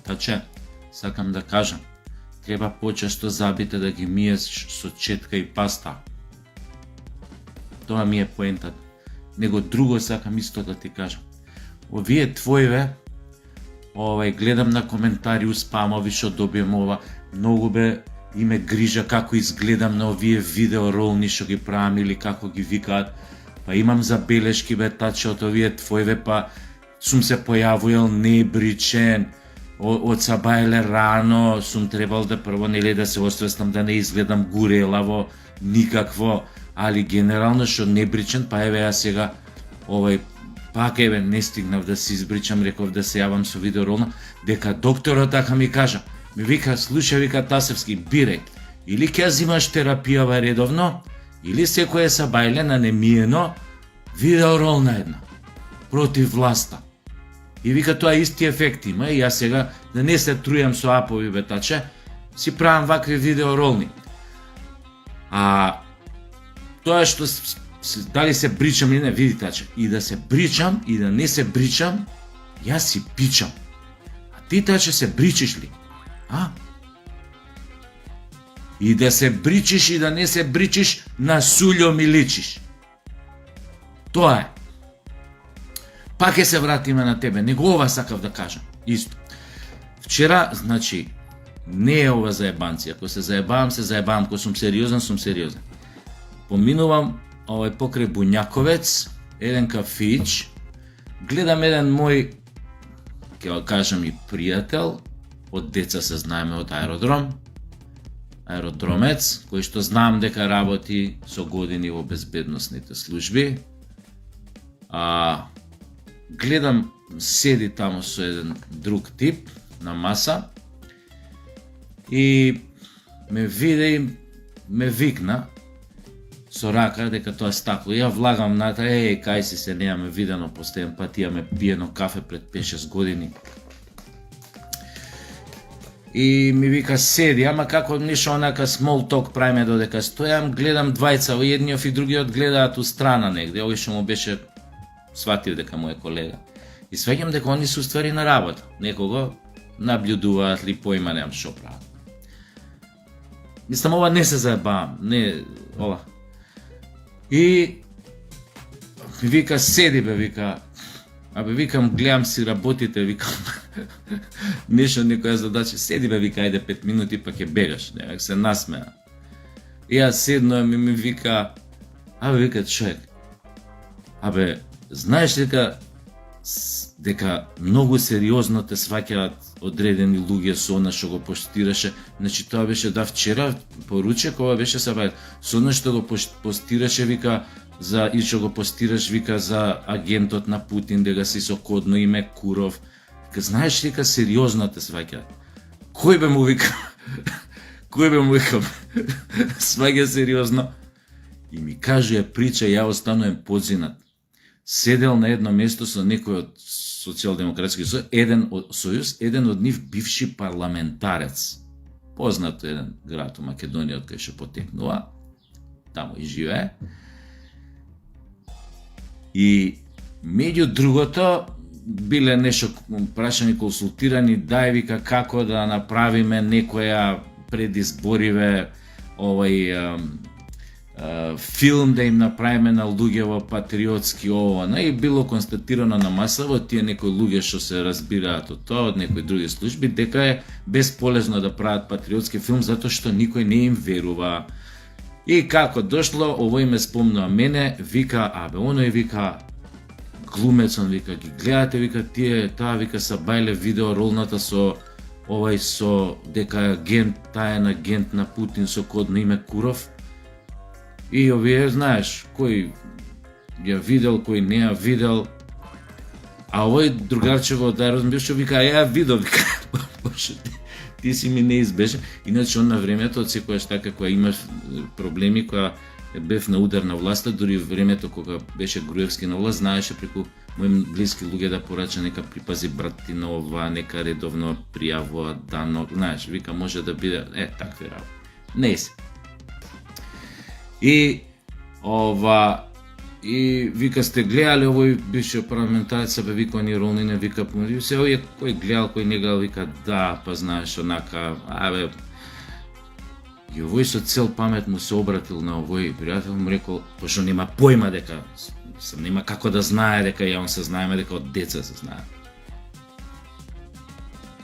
Таче, сакам да кажам, треба почесто забите да ги миеш со четка и паста. Тоа ми е поентата. Него друго сакам исто да ти кажам. Овие твоиве, гледам на коментари у спамови што добием ова, многу име грижа како изгледам на овие видеоролни што ги правам или како ги викаат. Па имам забелешки таче од овие твоиве, па сум се појавувал небричен, од сабајле рано сум требал да прво да се освестам да не изгледам гурелаво, никакво, али генерално што небричен, па еве ја сега пак не стигнав да се избричам, реков да се јавам со видеоролна, дека докторот така ми кажа, ми вика, слушај, вика Тасевски, бирај, или ќе зимаш терапијава редовно, или секој сабајле на немиено, видеоролна една, против власта. И вика, тоа исти ефект има, и јас сега, да не се трујам со апови таче, си правам вакви видеоролни. А тоа што дали се бричам или не, види таче, и да се бричам, и да не се бричам, јас си пичам. А ти таче се бричиш ли? А? И да се бричиш и да не се бричиш, на сулјо ми личиш. Тоа е. Пак ќе се вратиме на тебе, него ова сакав да кажам. Исто. Вчера, значи, не е ова заебанци. Ако се заебавам, ако сум сериозен. Поминувам покрај Буњаковец, еден кафич, гледам еден мој, ќе кажам и пријател, од деца се знаеме од аеродромец, кој што знам дека работи со години во безбедносните служби. Гледам, седи таму со еден друг тип на маса и ме виде и ме викна со рака дека тоа стакло. Ја влагам натре, кај си се, неаме видено последен пат, имаме пиено кафе пред 5-6 години. И ми вика, седи, ама како нешто онака small talk правиме додека стојам, гледам двајца, едниот и другиот гледаат у страна негде, овој што му беше сватил дека му е колега. И сваќам дека они се уствари на работа. Некого наблюдуваат ли, поима немам што прават. Мислам, ова не се заебавам, не ова. И ми вика, седи вика, викам, гледам си работите, викам, нешто некоја задача, седи вика, ајде 5 минути па ќе бегаш, невек се насмеа. И јас седнувам и ми вика, вика човек, знаеш дека многу сериозно те сваќаат одредени луѓе со она што го постираше, значи тоа беше вчера поручек, ова беше со она што го постираше, вика, и што го постираш, вика, за агентот на Путин, дека си со кодно име Куров. Знаеш, вика, сериозно те сваќаат. Кој бе му вика, сваќа сериозно. И ми кажува прича, ја останувам подзинат. Седел на едно место со некој од Социјалдемократски сојуз, еден од нив бивши парламентарец. Познат еден град у Македонија од кај што потекнува, таму и живее. И меѓу другото, биле нешто прашани, консултирани, дај, вика, како да направиме некоја предизбориве филм да им направиме на луѓе во патриотски и било констатирано на масово тие некои луѓе што се разбираат од тоа, од некои други служби, дека е бесполезно да прават патриотски филм затоа што никој не им верува. И како дошло, овој ме спомнува мене, вика, оној, вика, глумецон, вика, ги гледате, вика, таа, вика, са бајле видеоролната со дека агент, таен агент на Путин со кодно име Куров. И овие, знаеш, кој ја видел, кој не ја видел, а овој другарчево од аеродром што вика, ја видел, вика, ти си ми неизбежен. Иначе он на времето, од секојаш така, кога имаш проблеми, кога бев на удар на власта, дури времето кога беше Груевски на власт, знаеше преку мои блиски луѓе да порача нека припази брати на ова, нека редовно пријавува дано, знаеш, вика, може да биде, такви работи. Не се. И И вика, сте гледали овој бивши парламентарец, бе вика они Ролнине, вика, се овој кој гледал, кој не гледал, вика, да, па знаеш, онака, абе. И овој со цел памет му се обратил на овој пријател, му рекол, пошто нема појма дека, нема како да знае дека ја он се знаеме, дека од деца се знае.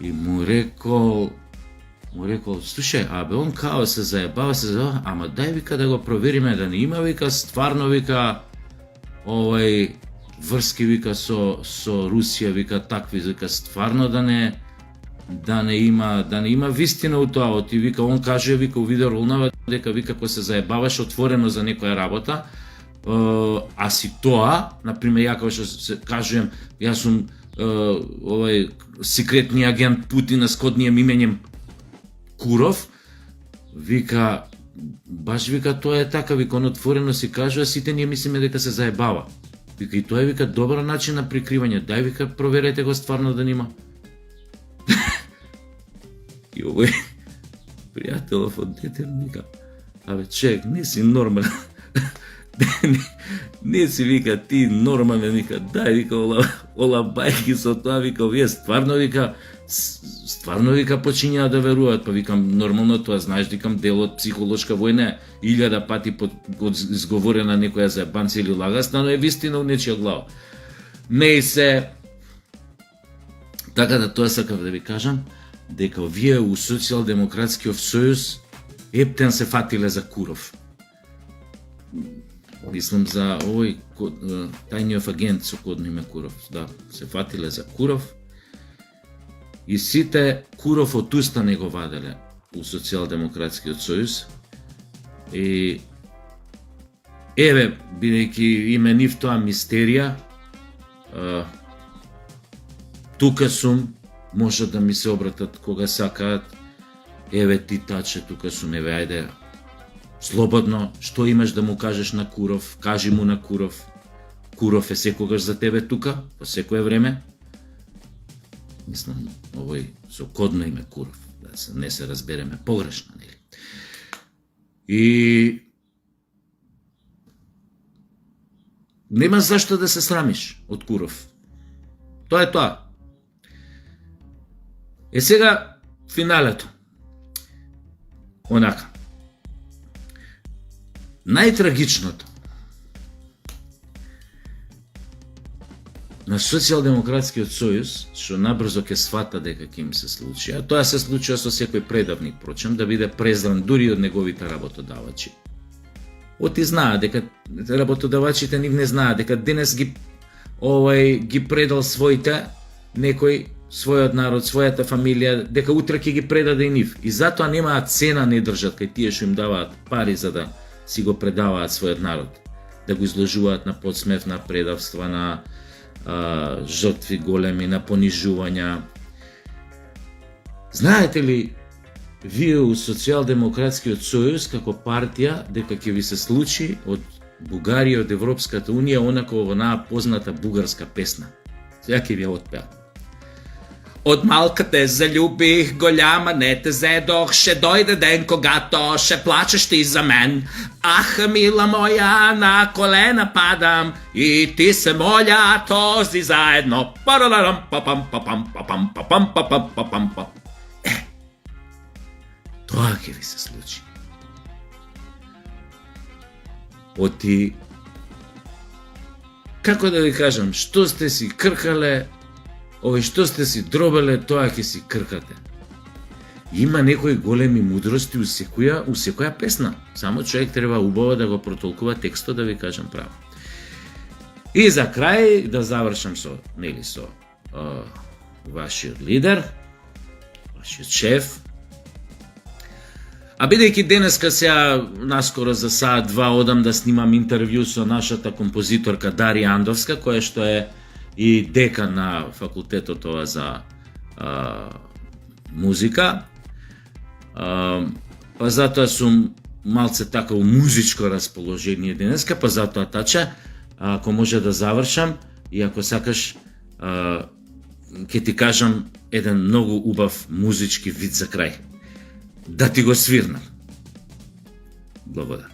И му рекол, слушај, абе, он као се заебава, ама дај, вика, да го провериме, да не има, вика, стварно, вика, овој врски, вика, со Русија, вика, такви, вика, стварно да не има вистина у тоа, и вика, он каже, вика, у видео ролнава, дека, вика, кој се заебаваш отворено за некоја работа, а си тоа, например, ја како што се кажувам, јас сум овој секретни агент Путина с коднием именем Куров, вика, баш, вика, тоа е така, вика, он отворено си кажува, сите ние мислиме дека се заебава. Вика, и тоа е, вика, добар начин на прикривање, дај, вика, проверете го стварно да нема. И овој пријателов од дете вика, абе, чек, не си нормален. Не си, вика, ти нормален, вика, дај, вика, ола бајки со тоа, вика, овие стварно, вика, почињаа да веруваат, па викам, нормално тоа, знаеш, викам, дел од психолошка војна, 1000 пати изговорена некоја заебанца или лагасна, но е вистина у нечија глава. Не и се, така да тоа сакав да ви кажам, дека овие у Социјалдемократскиот сојуз ептен се фатиле за Куров. Мислам за овој тајниот агент со кодно име Куров, да, се фатиле за Куров. И сите Куров од уста не го ваделе у Социјалдемократскиот сојуз. И еве, бидејќи име нив тоа мистерија, тука сум, може да ми се обратат кога сакаат, еве ти таче, тука сум, еве, ајде, слободно, што имаш да му кажеш на Куров, кажи му на Куров. Куров е секогаш за тебе тука, по секое време. Мислам, овој со кодно име Куров, да не се разбереме погрешно, нели? И нема зашто да се срамиш од Куров. Тоа е тоа. Е сега финалето. Онака. Најтрагичното на Социјалдемократскиот сојуз, што набрзо ќе свата дека ќе им се случи, а тоа се случува со секој предавник, прочем, да биде презран дури од неговите работодавачи. Оти знаат дека работодавачите нив не знаат дека денес ги предал своите некој својот народ, својата фамилија, дека утре ќе ги предаде и нив. И затоа немаат цена, не држат кај тие што им даваат пари за да си го предаваат својот народ, да го изложуваат на подсмев, на предавства, на жртви големи, на понижувања. Знаете ли, вие у Социјалдемократскиот сојуз како партија дека ќе ви се случи од Бугарија, од Европската унија, онако онаа позната бугарска песна. Сега ќе ви ја отпеам. Од малка те залюбих, голяма не те зедох, ще дойде ден, когато ще плачеш ти за мен. Ах, мила моя, на колена падам и ти се моля този заедно. Параларам, папам, папам, папам, папам, папам, папам, папам. Тоа ќе ви се случи. Оти, како да ви кажам, што сте си кркале, што сте си дробеле, тоа ќе си кркате. Има некои големи мудрости у секоја песна. Само човек треба убаво да го протолкува текстот, да ви кажам право. И за крај да завршам со вашиот лидер, вашиот шеф. А бидејќи денеска сега наскоро за саат 2 одам да снимам интервју со нашата композиторка Дарија Андовска, која што е и декан на факултетот ова за музика. Па затоа сум малце така у музичко расположение денеска, па затоа тача, ако може да завршам и ако сакаш ќе ти кажам еден многу убав музички вид за крај. Да ти го свирнам. Благодарам.